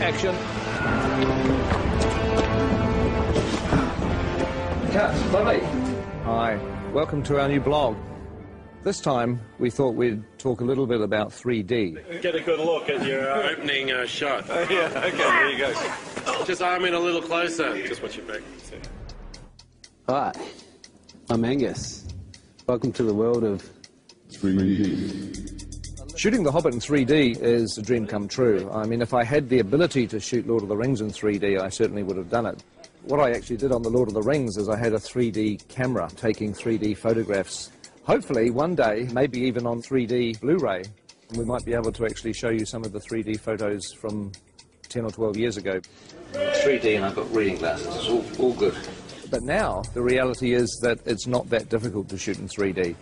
Action. Cut. Bye. Hi. Welcome to our new blog. This time, we thought we'd talk a little bit about 3D. Get a good look at your opening shot. Yeah, okay, there you go. Just arm in a little closer. Just watch your back. Hi, I'm Angus. Welcome to the world of 3D. Shooting The Hobbit in 3D is a dream come true. I mean, if I had the ability to shoot Lord of the Rings in 3D, I certainly would have done it. What I actually did on The Lord of the Rings is I had a 3D camera taking 3D photographs. Hopefully, one day, maybe even on 3D Blu-ray, we might be able to actually show you some of the 3D photos from 10 or 12 years ago. 3D, and I've got reading glasses. It's all good. But now, the reality is that it's not that difficult to shoot in 3D.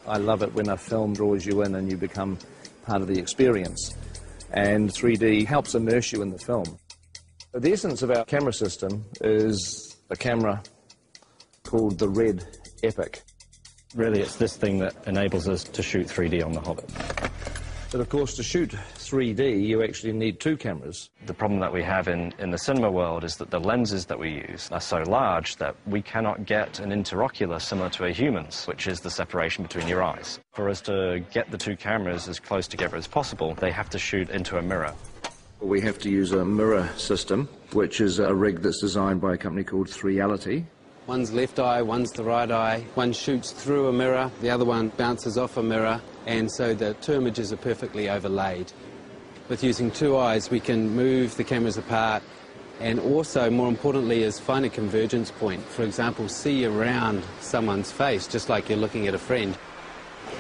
I love it when a film draws you in and you become part of the experience. And 3D helps immerse you in the film. The essence of our camera system is a camera called the Red Epic. Really, it's this thing that enables us to shoot 3D on The Hobbit. But of course, to shoot 3D, you actually need two cameras. The problem that we have in the cinema world is that the lenses that we use are so large that we cannot get an interocular similar to a human's, which is the separation between your eyes. For us to get the two cameras as close together as possible, they have to shoot into a mirror. We have to use a mirror system, which is a rig that's designed by a company called 3Reality. one's left eye, one's the right eye. One shoots through a mirror, the other one bounces off a mirror, and so the two images are perfectly overlaid. With using two eyes, we can move the cameras apart and also, more importantly, is find a convergence point. For example, see around someone's face, just like you're looking at a friend.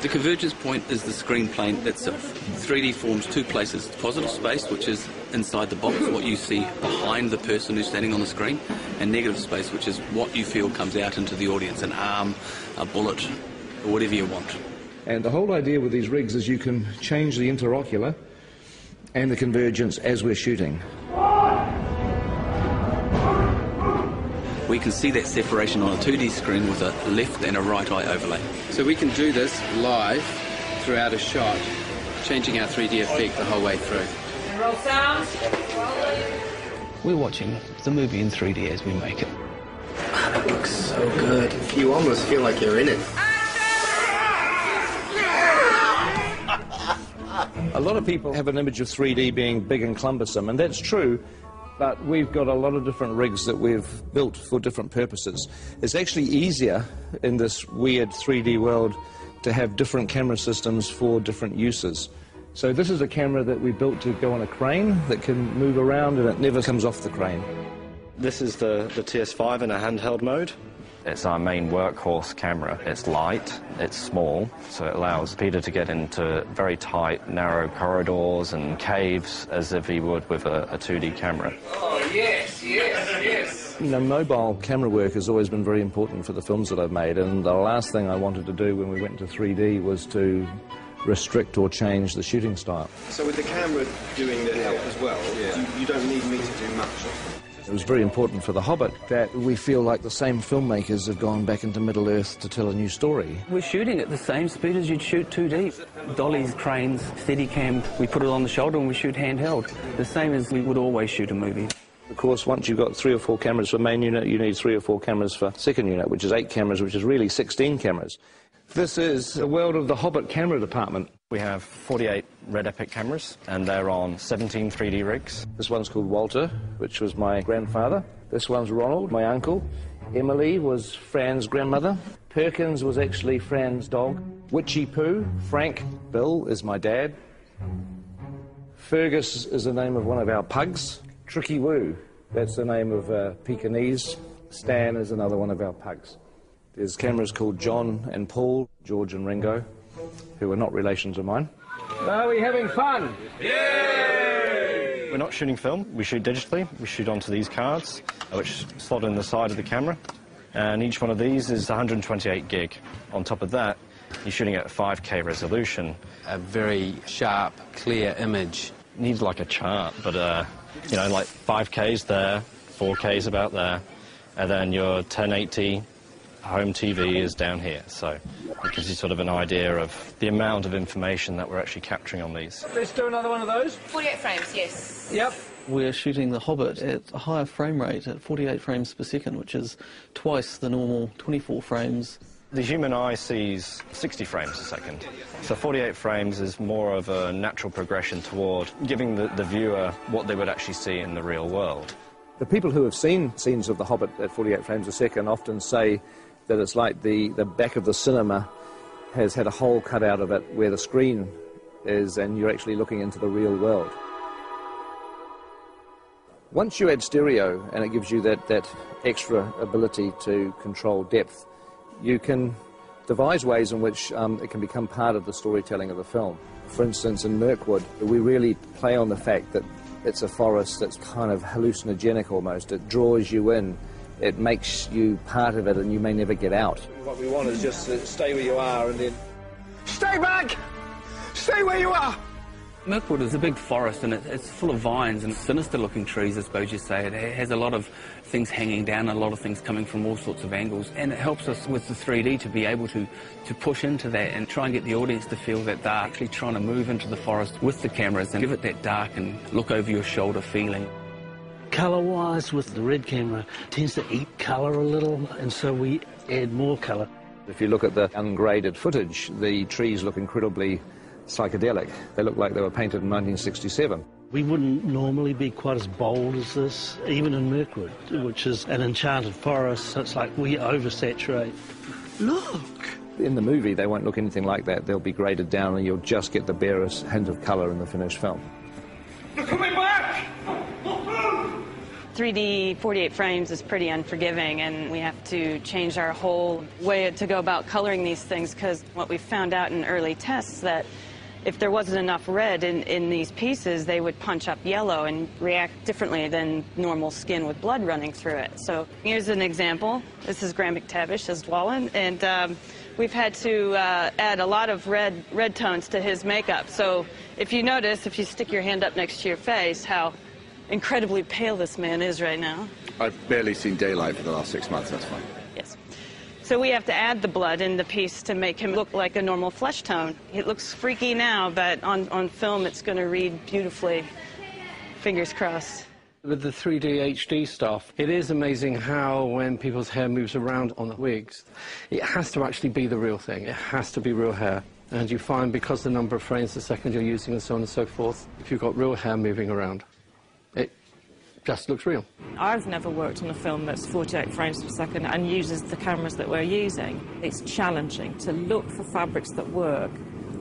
The convergence point is the screen plane itself. 3D forms two places: positive space, which is inside the box, what you see behind the person who's standing on the screen, and negative space, which is what you feel comes out into the audience, an arm, a bullet, or whatever you want. And the whole idea with these rigs is you can change the interocular and the convergence as we're shooting. We can see that separation on a 2D screen with a left and a right eye overlay. So we can do this live throughout a shot, changing our 3D effect the whole way through. Roll sound. We're watching the movie in 3D as we make it. It looks so good. You almost feel like you're in it. A lot of people have an image of 3D being big and cumbersome, and that's true. But we've got a lot of different rigs that we've built for different purposes. It's actually easier in this weird 3D world to have different camera systems for different uses. So this is a camera that we built to go on a crane that can move around and it never comes off the crane. This is the TS5 in a handheld mode. It's our main workhorse camera. It's light, it's small, so it allows Peter to get into very tight, narrow corridors and caves as if he would with a 2D camera. Oh, yes, yes, yes. You know, mobile camera work has always been very important for the films that I've made, and the last thing I wanted to do when we went to 3D was to restrict or change the shooting style. So with the camera doing the help as well, you don't need me to do much. It was very important for The Hobbit that we feel like the same filmmakers have gone back into Middle-earth to tell a new story. We're shooting at the same speed as you'd shoot 2D. Dollies, cranes, Steadicam, we put it on the shoulder and we shoot handheld. The same as we would always shoot a movie. Of course, once you've got 3 or 4 cameras for main unit, you need 3 or 4 cameras for second unit, which is 8 cameras, which is really 16 cameras. This is the world of the Hobbit camera department. We have 48 Red Epic cameras, and they're on 17 3D rigs. This one's called Walter, which was my grandfather. This one's Ronald, my uncle. Emily was Fran's grandmother. Perkins was actually Fran's dog. Witchy Poo, Frank, Bill is my dad. Fergus is the name of one of our pugs. Tricky Woo, that's the name of Pekingese. Stan is another one of our pugs. There's cameras called John and Paul, George and Ringo, who are not relations of mine. Are we having fun? Yay! We're not shooting film, we shoot digitally. We shoot onto these cards, which slot in the side of the camera. And each one of these is 128 gig. On top of that, you're shooting at 5K resolution. A very sharp, clear image. Needs like a chart, but, you know, like 5K's there, 4K's about there, and then your 1080, Home TV is down here, so it gives you sort of an idea of the amount of information that we're actually capturing on these. Let's do another one of those. 48 frames, yes. Yep. We're shooting the Hobbit at a higher frame rate, at 48 frames per second, which is twice the normal 24 frames. The human eye sees 60 frames a second, so 48 frames is more of a natural progression toward giving the viewer what they would actually see in the real world. The people who have seen scenes of The Hobbit at 48 frames a second often say that it's like the back of the cinema has had a hole cut out of it where the screen is, and you're actually looking into the real world. Once you add stereo, and it gives you that extra ability to control depth, you can devise ways in which it can become part of the storytelling of the film. For instance, in Mirkwood, we really play on the fact that it's a forest that's kind of hallucinogenic almost. It draws you in. It makes you part of it, and you may never get out. What we want is just to stay where you are and then... Stay back! Stay where you are! Mirkwood is a big forest, and it's full of vines and sinister-looking trees, I suppose you say. It has a lot of things hanging down, a lot of things coming from all sorts of angles, and it helps us with the 3D to be able to push into that and try and get the audience to feel that they're actually trying to move into the forest with the cameras and give it that dark and look over your shoulder feeling. Colour-wise, with the red camera, tends to eat colour a little, and so we add more colour. If you look at the ungraded footage, the trees look incredibly psychedelic. They look like they were painted in 1967. We wouldn't normally be quite as bold as this, even in Mirkwood, which is an enchanted forest. It's like we oversaturate. Look! In the movie, they won't look anything like that. They'll be graded down, and you'll just get the barest hint of colour in the finished film. They're coming back! 3D 48 frames is pretty unforgiving, and we have to change our whole way to go about coloring these things, because what we found out in early tests that if there wasn't enough red in these pieces, they would punch up yellow and react differently than normal skin with blood running through it. So here's an example. This is Graham McTavish as Dwalin, and we've had to add a lot of red tones to his makeup. So if you notice, if you stick your hand up next to your face, how incredibly pale this man is right now. I've barely seen daylight for the last 6 months, that's fine. Yes. So we have to add the blood in the piece to make him look like a normal flesh tone. It looks freaky now, but on film it's going to read beautifully. Fingers crossed. With the 3D HD stuff, it is amazing how when people's hair moves around on the wigs, it has to actually be the real thing. It has to be real hair. And you find, because the number of frames a second you're using and so on and so forth, if you've got real hair moving around, it just looks real. I've never worked on a film that's 48 frames per second and uses the cameras that we're using. It's challenging to look for fabrics that work.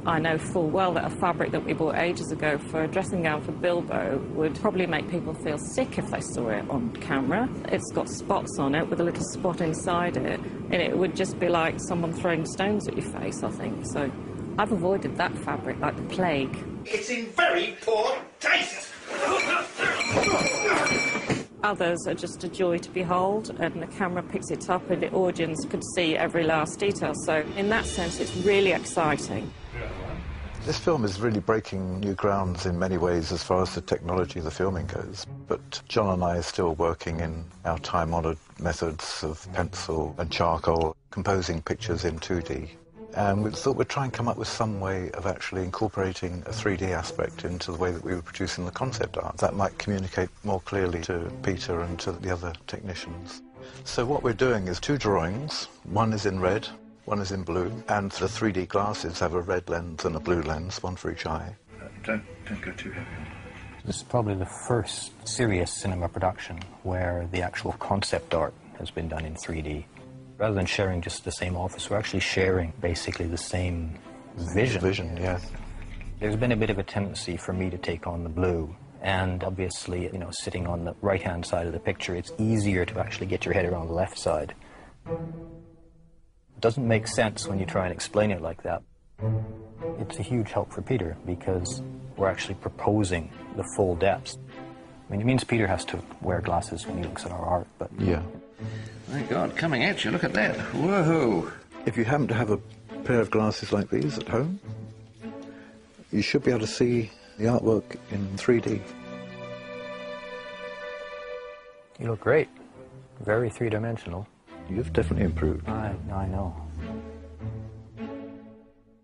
I know full well that a fabric that we bought ages ago for a dressing gown for Bilbo would probably make people feel sick if they saw it on camera. It's got spots on it with a little spot inside it, and it would just be like someone throwing stones at your face, I think. So I've avoided that fabric like the plague. It's in very poor taste. Others are just a joy to behold, and the camera picks it up and the audience could see every last detail. So in that sense, it's really exciting. This film is really breaking new grounds in many ways as far as the technology of the filming goes. But John and I are still working in our time-honoured methods of pencil and charcoal, composing pictures in 2D. And we thought we'd try and come up with some way of actually incorporating a 3D aspect into the way that we were producing the concept art. That might communicate more clearly to Peter and to the other technicians. So what we're doing is 2 drawings. One is in red, one is in blue, and the 3D glasses have a red lens and a blue lens, one for each eye. Don't go too heavy on it. This is probably the first serious cinema production where the actual concept art has been done in 3D. Rather than sharing just the same office, we're actually sharing basically the same vision. Yeah. There's been a bit of a tendency for me to take on the blue, and obviously, you know, sitting on the right-hand side of the picture, it's easier to actually get your head around the left side. It doesn't make sense when you try and explain it like that. It's a huge help for Peter because we're actually proposing the full depths. I mean, it means Peter has to wear glasses when he looks at our art, but... Yeah. My God, coming at you, look at that. Whoa. If you happen to have a pair of glasses like these at home, you should be able to see the artwork in 3D. You look great. Very three-dimensional. You've definitely improved. I know.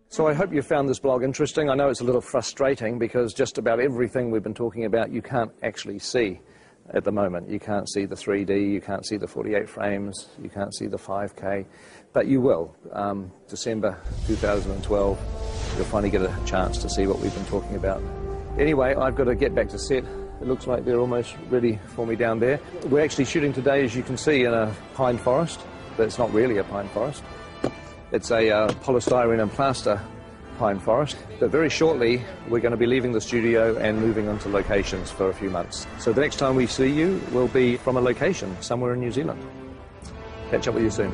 So I hope you found this blog interesting. I know it's a little frustrating because just about everything we've been talking about you can't actually see at the moment. You can't see the 3D, you can't see the 48 frames, you can't see the 5K, but you will. December 2012, you'll finally get a chance to see what we've been talking about. Anyway, I've got to get back to set. It looks like they're almost ready for me down there. We're actually shooting today, as you can see, in a pine forest, but it's not really a pine forest. It's a polystyrene and plaster pine forest. But very shortly, we're going to be leaving the studio and moving on to locations for a few months. So the next time we see you will be from a location somewhere in New Zealand. Catch up with you soon.